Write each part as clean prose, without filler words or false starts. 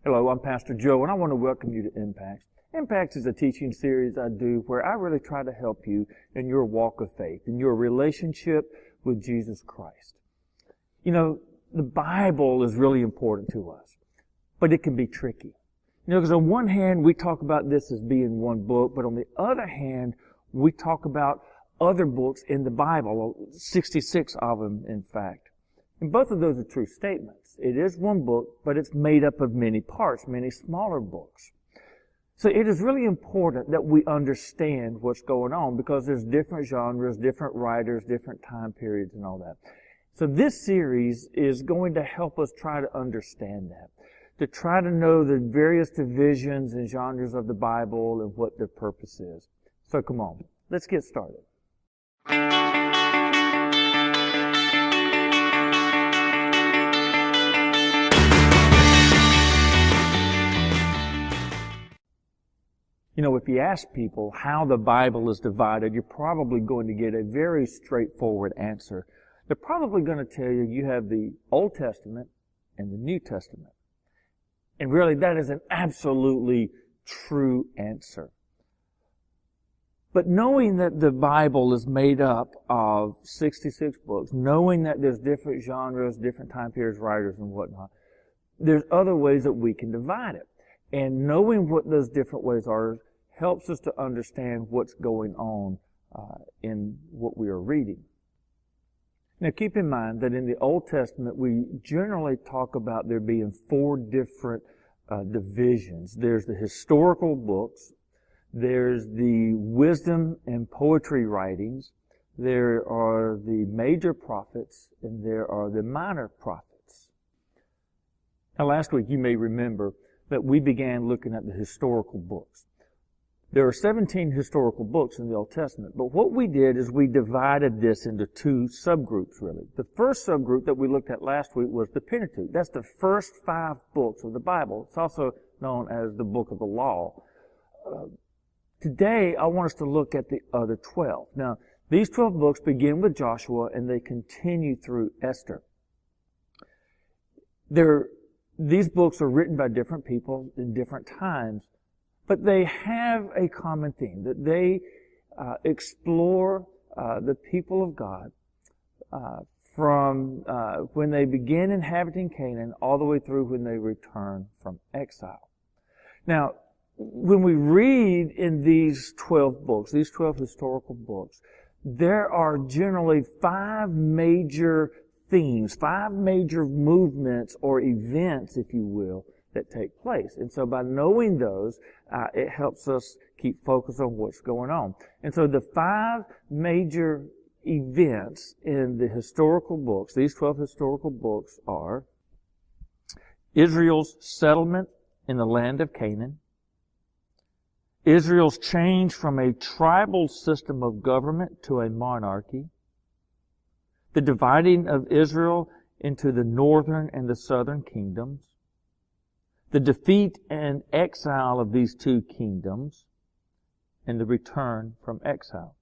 Hello, I'm Pastor Joe, and I want to welcome you to Impacts. Impacts is a teaching series I do where I really try to help you in your walk of faith, in your relationship with Jesus Christ. You know, the Bible is really important to us, but it can be tricky. You know, because on one hand, we talk about this as being one book, but on the other hand, we talk about other books in the Bible, 66 of them, in fact. And both of those are true statements. It is one book, but it's made up of many parts, many smaller books. So it is really important that we understand what's going on because there's different genres, different writers, different time periods and all that. So this series is going to help us try to understand that, to try to know the various divisions and genres of the Bible and what their purpose is. So come on, let's get started. You know, if you ask people how the Bible is divided, you're probably going to get a very straightforward answer. They're probably going to tell you have the Old Testament and the New Testament. And really, that is an absolutely true answer. But knowing that the Bible is made up of 66 books, knowing that there's different genres, different time periods, writers, and whatnot, there's other ways that we can divide it. And knowing what those different ways are helps us to understand what's going on in what we are reading. Now keep in mind that in the Old Testament we generally talk about there being four different divisions. There's the historical books, there's the wisdom and poetry writings, there are the major prophets, and there are the minor prophets. Now last week you may remember that we began looking at the historical books. There are 17 historical books in the Old Testament, but what we did is we divided this into two subgroups, really. The first subgroup that we looked at last week was the Pentateuch. That's the first 5 books of the Bible. It's also known as the Book of the Law. Today, I want us to look at the other 12. Now, these 12 books begin with Joshua and they continue through Esther. These books are written by different people in different times, but they have a common theme, that they explore the people of God from when they begin inhabiting Canaan all the way through when they return from exile. Now, when we read in these 12 books, these 12 historical books, there are generally 5 major themes, 5 major movements or events, if you will, that take place. And so by knowing those, it helps us keep focus on what's going on. And so the 5 major events in the historical books, these 12 historical books, are Israel's settlement in the land of Canaan, Israel's change from a tribal system of government to a monarchy, the dividing of Israel into the northern and the southern kingdoms, the defeat and exile of these 2 kingdoms, and the return from exile.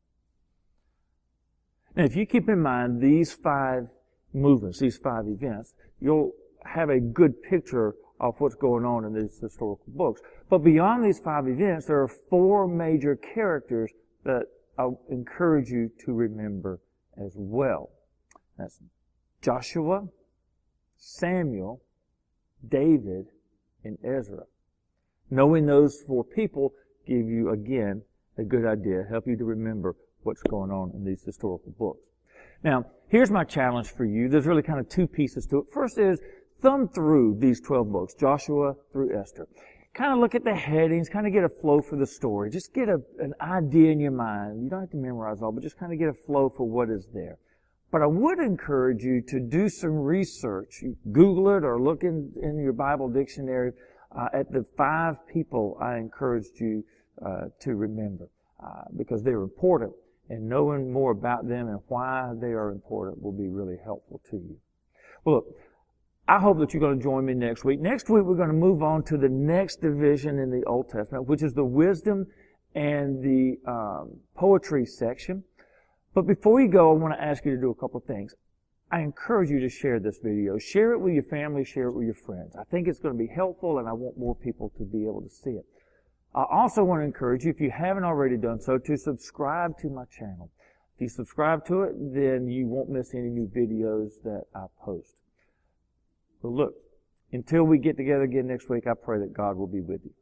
Now, if you keep in mind these 5 movements, these 5 events, you'll have a good picture of what's going on in these historical books. But beyond these 5 events, there are 4 major characters that I encourage you to remember as well. That's Joshua, Samuel, David, and Ezra. Knowing those 4 people give you, again, a good idea, help you to remember what's going on in these historical books. Now, here's my challenge for you. There's really kind of 2 pieces to it. First is thumb through these 12 books, Joshua through Esther. Kind of look at the headings, kind of get a flow for the story. Just get an idea in your mind. You don't have to memorize all, but just kind of get a flow for what is there. But I would encourage you to do some research. You Google it or look in your Bible dictionary at the 5 people I encouraged you to remember because they're important. And knowing more about them and why they are important will be really helpful to you. Well, look, I hope that you're going to join me next week. Next week, we're going to move on to the next division in the Old Testament, which is the wisdom and the poetry section. But before you go, I want to ask you to do a couple of things. I encourage you to share this video. Share it with your family, share it with your friends. I think it's going to be helpful, and I want more people to be able to see it. I also want to encourage you, if you haven't already done so, to subscribe to my channel. If you subscribe to it, then you won't miss any new videos that I post. But look, until we get together again next week, I pray that God will be with you.